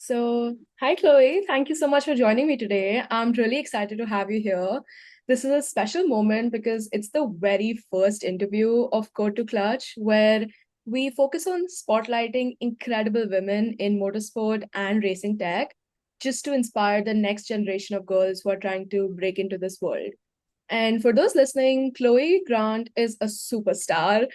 Hi Chloe, thank you so much for joining me today. I'm really excited to have you here. This is a special moment because it's the very first interview of Code2Clutch where we focus on spotlighting incredible women in motorsport and racing tech just to inspire the next generation of girls who are trying to break into this world. And for those listening, Chloe Grant is a superstar,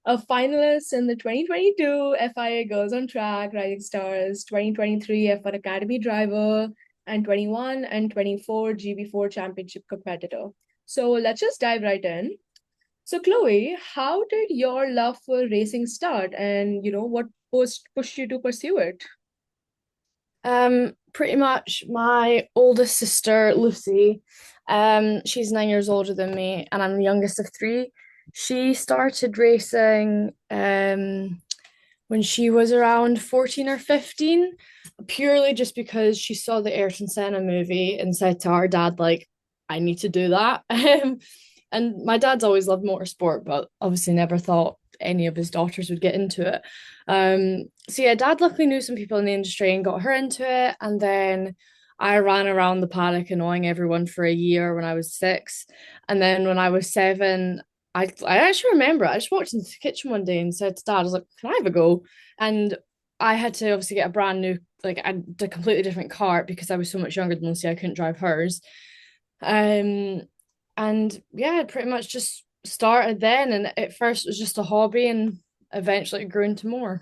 a finalist in the 2022 FIA Girls on Track Rising Stars, 2023 F1 Academy driver, and 21 and 24 GB4 Championship competitor. So let's just dive right in. So Chloe, how did your love for racing start, and what pushed you to pursue it? Pretty much my oldest sister, Lucy, she's 9 years older than me, and I'm the youngest of three. She started racing when she was around 14 or 15, purely just because she saw the Ayrton Senna movie and said to our dad, like, I need to do that. And my dad's always loved motorsport, but obviously never thought any of his daughters would get into it. So yeah, dad luckily knew some people in the industry and got her into it. And then I ran around the paddock annoying everyone for a year when I was 6. And then when I was 7, I actually remember I just walked into the kitchen one day and said to dad, I was like, can I have a go? And I had to obviously get a brand new, like a completely different cart because I was so much younger than Lucy, I couldn't drive hers. Um, and yeah, pretty much just started then. And at first it was just a hobby and eventually it grew into more.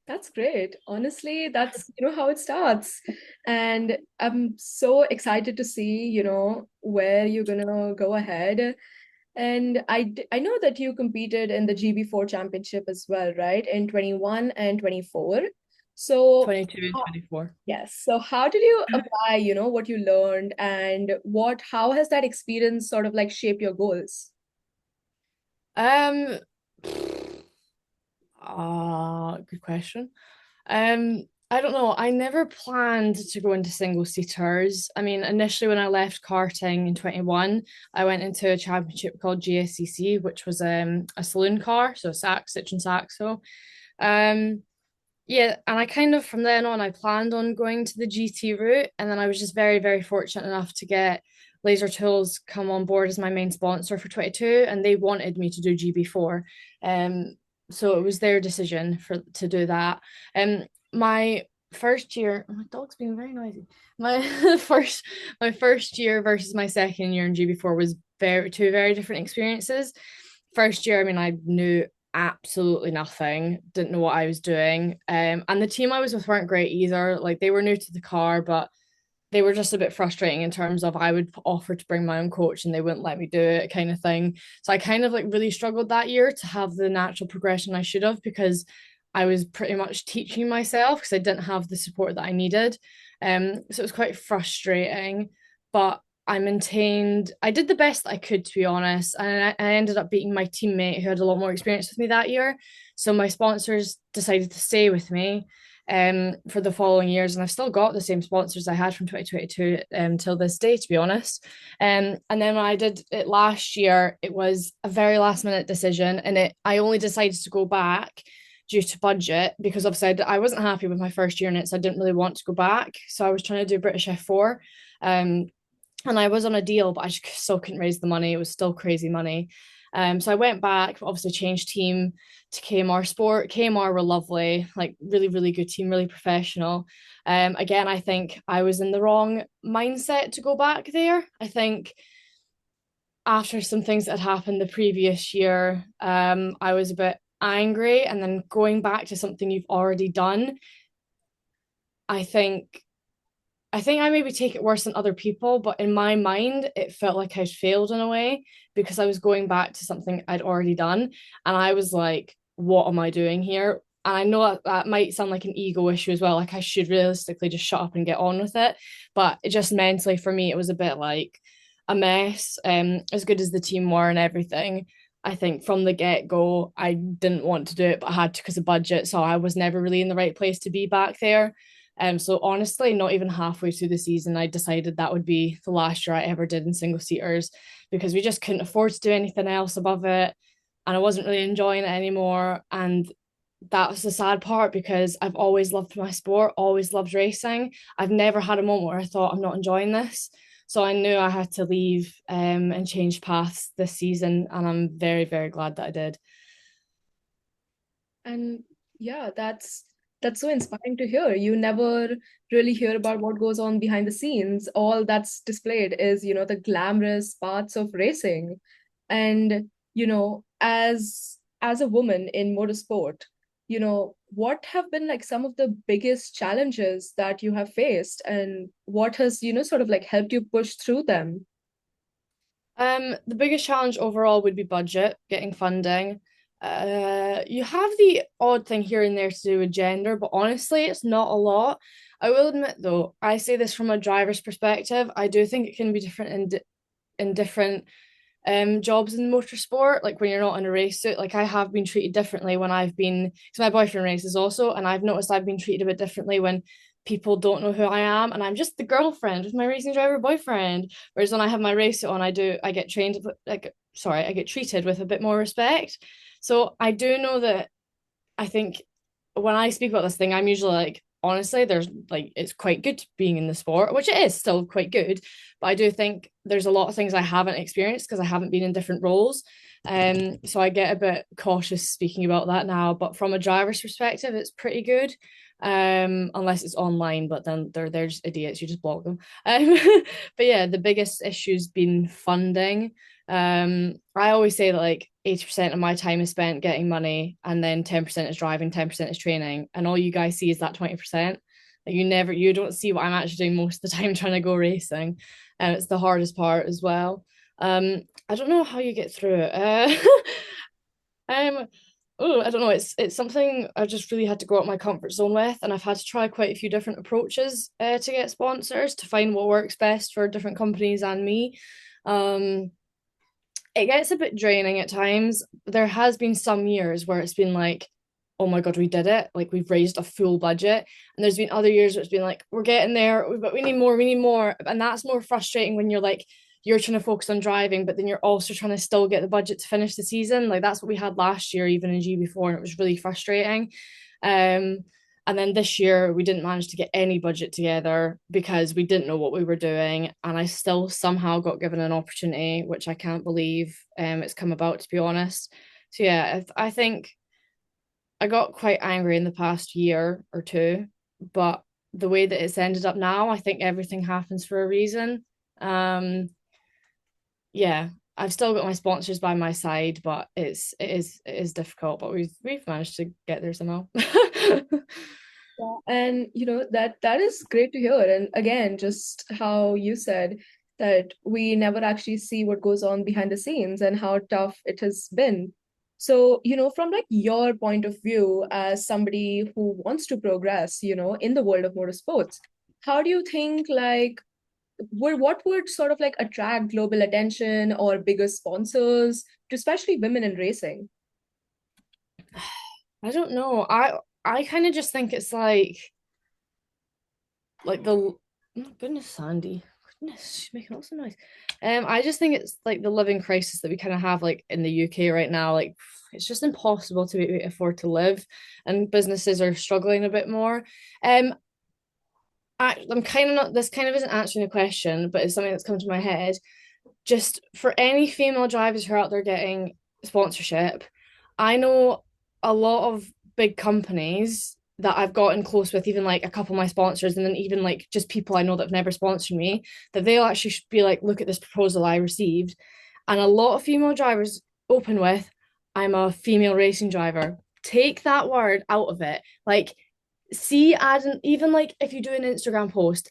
That's great. Honestly, that's how it starts. And I'm so excited to see, where you're gonna go ahead. And I know that you competed in the GB4 Championship as well, right? In 21 and 24. So 22 and 24. yes. So how did you apply, what you learned and how has that experience sort of like shaped your goals? Um, good question. I don't know. I never planned to go into single seaters. I mean, initially when I left karting in 21, I went into a championship called GSCC, which was a saloon car, so Citroen Saxo. Um, yeah, and I kind of from then on I planned on going to the GT route, and then I was just very, very fortunate enough to get Laser Tools come on board as my main sponsor for 22, and they wanted me to do GB4. So it was their decision for to do that. My first year, oh, my dog's being very noisy. My my first year versus my second year in GB4 was two very different experiences. First year, I mean, I knew absolutely nothing, didn't know what I was doing. And the team I was with weren't great either. Like they were new to the car, but they were just a bit frustrating in terms of I would offer to bring my own coach and they wouldn't let me do it, kind of thing. So I kind of like really struggled that year to have the natural progression I should have because I was pretty much teaching myself because I didn't have the support that I needed. So it was quite frustrating, but I maintained, I did the best that I could, to be honest. And I ended up beating my teammate who had a lot more experience with me that year. So my sponsors decided to stay with me for the following years. And I've still got the same sponsors I had from 2022 till this day, to be honest. And then when I did it last year, it was a very last minute decision. And I only decided to go back due to budget because obviously I wasn't happy with my first year in it. So I didn't really want to go back. So I was trying to do British F4. Um, and I was on a deal, but I just still couldn't raise the money. It was still crazy money. So I went back, obviously changed team to KMR Sport. KMR were lovely, like really, really good team, really professional. Again, I think I was in the wrong mindset to go back there. I think after some things that had happened the previous year, I was a bit angry, and then going back to something you've already done, I think I think I maybe take it worse than other people, but in my mind, it felt like I'd failed in a way because I was going back to something I'd already done. And I was like, what am I doing here? And I know that might sound like an ego issue as well. Like I should realistically just shut up and get on with it. But it just mentally for me, it was a bit like a mess. As good as the team were and everything, I think from the get-go, I didn't want to do it, but I had to because of budget. So I was never really in the right place to be back there. So honestly, not even halfway through the season, I decided that would be the last year I ever did in single seaters because we just couldn't afford to do anything else above it. And I wasn't really enjoying it anymore. And that's the sad part because I've always loved my sport, always loved racing. I've never had a moment where I thought I'm not enjoying this. So I knew I had to leave and change paths this season, and I'm very, very glad that I did. And yeah, that's so inspiring to hear. You never really hear about what goes on behind the scenes. All that's displayed is, the glamorous parts of racing. And, as a woman in motorsport, what have been like some of the biggest challenges that you have faced, and what has, sort of like helped you push through them? The biggest challenge overall would be budget, getting funding. You have the odd thing here and there to do with gender, but honestly, it's not a lot. I will admit though, I say this from a driver's perspective. I do think it can be different in different jobs in motorsport, like when you're not in a race suit. Like I have been treated differently when I've been, because my boyfriend races also, and I've noticed I've been treated a bit differently when people don't know who I am and I'm just the girlfriend with my racing driver boyfriend. Whereas when I have my race suit on, I get trained like sorry, I get treated with a bit more respect. So I do know that I think when I speak about this thing, I'm usually like, honestly, there's like it's quite good being in the sport, which it is still quite good. But I do think there's a lot of things I haven't experienced because I haven't been in different roles. So I get a bit cautious speaking about that now. But from a driver's perspective, it's pretty good. Unless it's online, but then they're just idiots, you just block them. But yeah, the biggest issue's been funding. I always say that like 80% of my time is spent getting money, and then 10% is driving, 10% is training, and all you guys see is that 20%. Like you don't see what I'm actually doing most of the time trying to go racing, and it's the hardest part as well. I don't know how you get through it. Um, oh, I don't know. It's something I just really had to go out my comfort zone with, and I've had to try quite a few different approaches to get sponsors to find what works best for different companies and me. Um, it gets a bit draining at times. There has been some years where it's been like, oh my God, we did it. Like we've raised a full budget. And there's been other years where it's been like, we're getting there, but we need more, we need more. And that's more frustrating when you're like, you're trying to focus on driving, but then you're also trying to still get the budget to finish the season. Like that's what we had last year, even in GB4, and it was really frustrating. Um, and then this year, we didn't manage to get any budget together because we didn't know what we were doing. And I still somehow got given an opportunity, which I can't believe it's come about, to be honest. So, yeah, I think I got quite angry in the past year or two, but the way that it's ended up now, I think everything happens for a reason. Um, yeah, I've still got my sponsors by my side, but it is difficult, but we've managed to get there somehow. Yeah, and that is great to hear. And again, just how you said that we never actually see what goes on behind the scenes and how tough it has been. So, from like your point of view as somebody who wants to progress, in the world of motorsports, how do you think like what would sort of like attract global attention or bigger sponsors to especially women in racing? I don't know. I kind of just think it's like the oh goodness, Sandy. Goodness, she's making lots of noise. I just think it's like the living crisis that we kind of have like in the UK right now. Like it's just impossible to afford to live, and businesses are struggling a bit more. Um, I'm kind of not. This kind of isn't answering the question, but it's something that's come to my head. Just for any female drivers who are out there getting sponsorship, I know a lot of big companies that I've gotten close with, even like a couple of my sponsors, and then even like just people I know that have never sponsored me, that they'll actually be like, look at this proposal I received. And a lot of female drivers open with, I'm a female racing driver. Take that word out of it. Like, see, add even like if you do an Instagram post,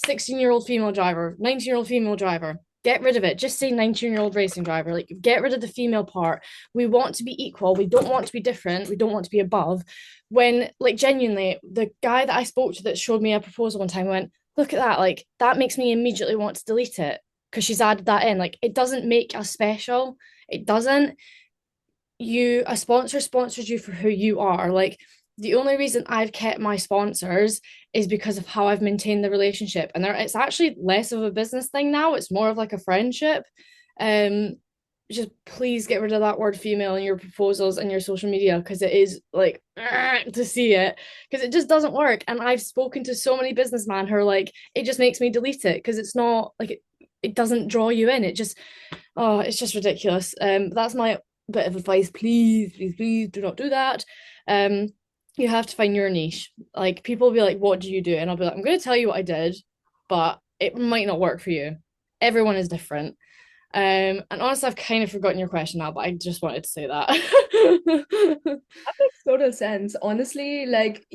16-year-old female driver, 19-year-old female driver, get rid of it. Just say 19-year-old racing driver. Like, get rid of the female part. We want to be equal. We don't want to be different. We don't want to be above. When, like, genuinely, the guy that I spoke to that showed me a proposal one time went, look at that. Like, that makes me immediately want to delete it because she's added that in. Like, it doesn't make us special. It doesn't. A sponsor sponsors you for who you are. Like, the only reason I've kept my sponsors is because of how I've maintained the relationship. And it's actually less of a business thing now. It's more of like a friendship. Um, just please get rid of that word female in your proposals and your social media because it is like to see it because it just doesn't work. And I've spoken to so many businessmen who are like, it just makes me delete it because it's not like it doesn't draw you in. It just, oh, it's just ridiculous. That's my bit of advice. Please, please, please do not do that. Um, you have to find your niche. Like people will be like, what do you do? And I'll be like, I'm going to tell you what I did, but it might not work for you. Everyone is different. And honestly, I've kind of forgotten your question now, but I just wanted to say that. That makes total sense. Honestly, like,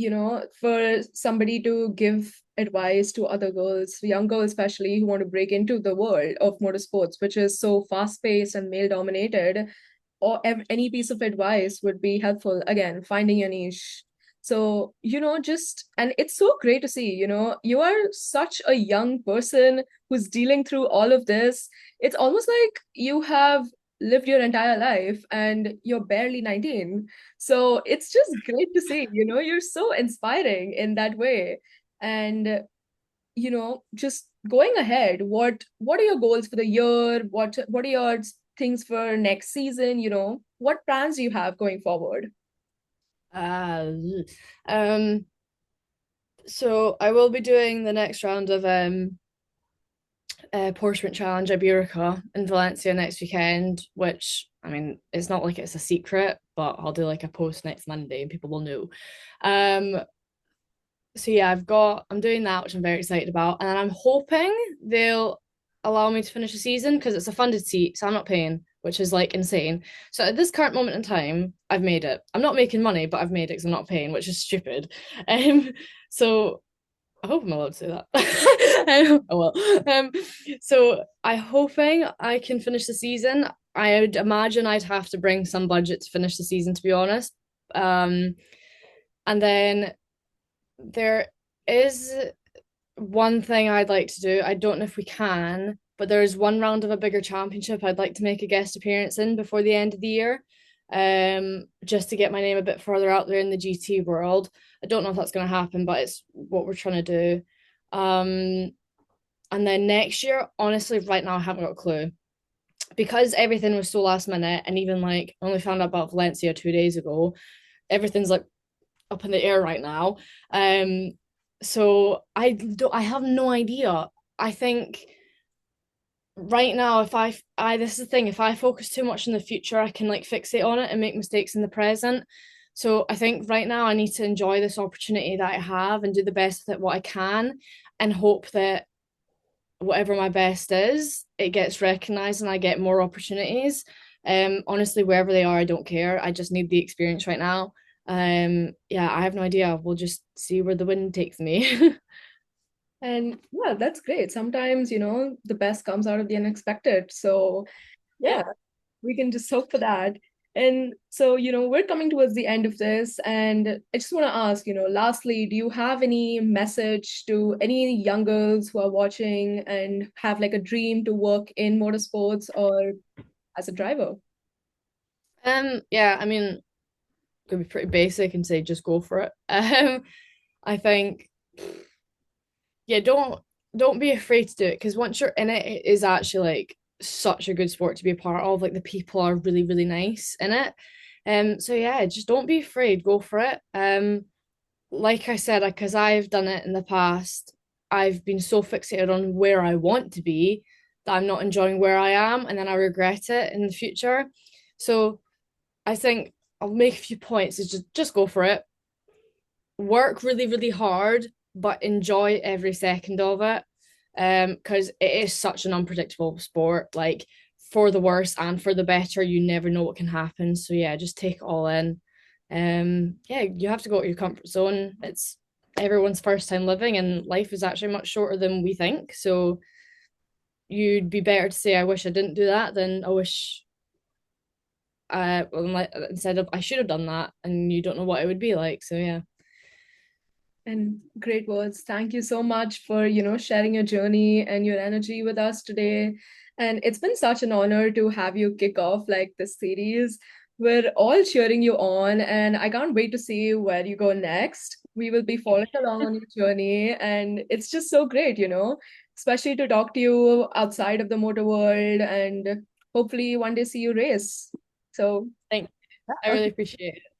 for somebody to give advice to other girls, young girls especially, who want to break into the world of motorsports, which is so fast-paced and male-dominated, or any piece of advice would be helpful. Again, finding your niche. So, and it's so great to see, you are such a young person who's dealing through all of this. It's almost like you have lived your entire life and you're barely 19. So it's just great to see, you're so inspiring in that way. And, just going ahead, what are your goals for the year? What are your things for next season? What plans do you have going forward? uh, um, so I will be doing the next round of Porsche Challenge Iberica in Valencia next weekend, which I mean, it's not like it's a secret, but I'll do like a post next Monday and people will know. Um, so yeah, I'm doing that, which I'm very excited about, and then I'm hoping they'll allow me to finish the season because it's a funded seat, so I'm not paying, which is like insane. So at this current moment in time, I've made it. I'm not making money, but I've made it because I'm not paying, which is stupid. So I hope I'm allowed to say that. Oh well. So I'm hoping I can finish the season. I would imagine I'd have to bring some budget to finish the season, to be honest. And then there is one thing I'd like to do. I don't know if we can, but there's one round of a bigger championship I'd like to make a guest appearance in before the end of the year. Just to get my name a bit further out there in the GT world. I don't know if that's going to happen, but it's what we're trying to do. Um, and then next year, honestly, right now I haven't got a clue because everything was so last minute, and even like I only found out about Valencia 2 days ago. Everything's like up in the air right now. So I have no idea. I think right now, if I this is the thing, if I focus too much in the future, I can like fixate on it and make mistakes in the present. So I think right now I need to enjoy this opportunity that I have and do the best with it what I can and hope that whatever my best is, it gets recognized and I get more opportunities. Honestly, wherever they are, I don't care. I just need the experience right now. Yeah, I have no idea. We'll just see where the wind takes me. And yeah, that's great. Sometimes, the best comes out of the unexpected. So Yeah. yeah, we can just hope for that. And so, we're coming towards the end of this, and I just want to ask, lastly, do you have any message to any young girls who are watching and have like a dream to work in motorsports or as a driver? Yeah, I mean, could be pretty basic and say just go for it. I think, yeah, don't be afraid to do it because once you're in it, it is actually like such a good sport to be a part of. Like the people are really, really nice in it. So yeah, just don't be afraid, go for it. Like I said, because I've done it in the past, I've been so fixated on where I want to be that I'm not enjoying where I am, and then I regret it in the future. So I think I'll make a few points. Is just go for it. Work really, really hard, but enjoy every second of it. Because it is such an unpredictable sport. Like for the worse and for the better, you never know what can happen. So yeah, just take it all in. Yeah, you have to go to your comfort zone. It's everyone's first time living, and life is actually much shorter than we think. So you'd be better to say, I wish I didn't do that than I wish well, instead of I should have done that, and you don't know what it would be like. So yeah. And great words. Thank you so much for, sharing your journey and your energy with us today. And it's been such an honor to have you kick off like this series. We're all cheering you on, and I can't wait to see where you go next. We will be following along on your journey, and it's just so great, especially to talk to you outside of the motor world and hopefully one day see you race. So Thank you. I yeah. really appreciate it.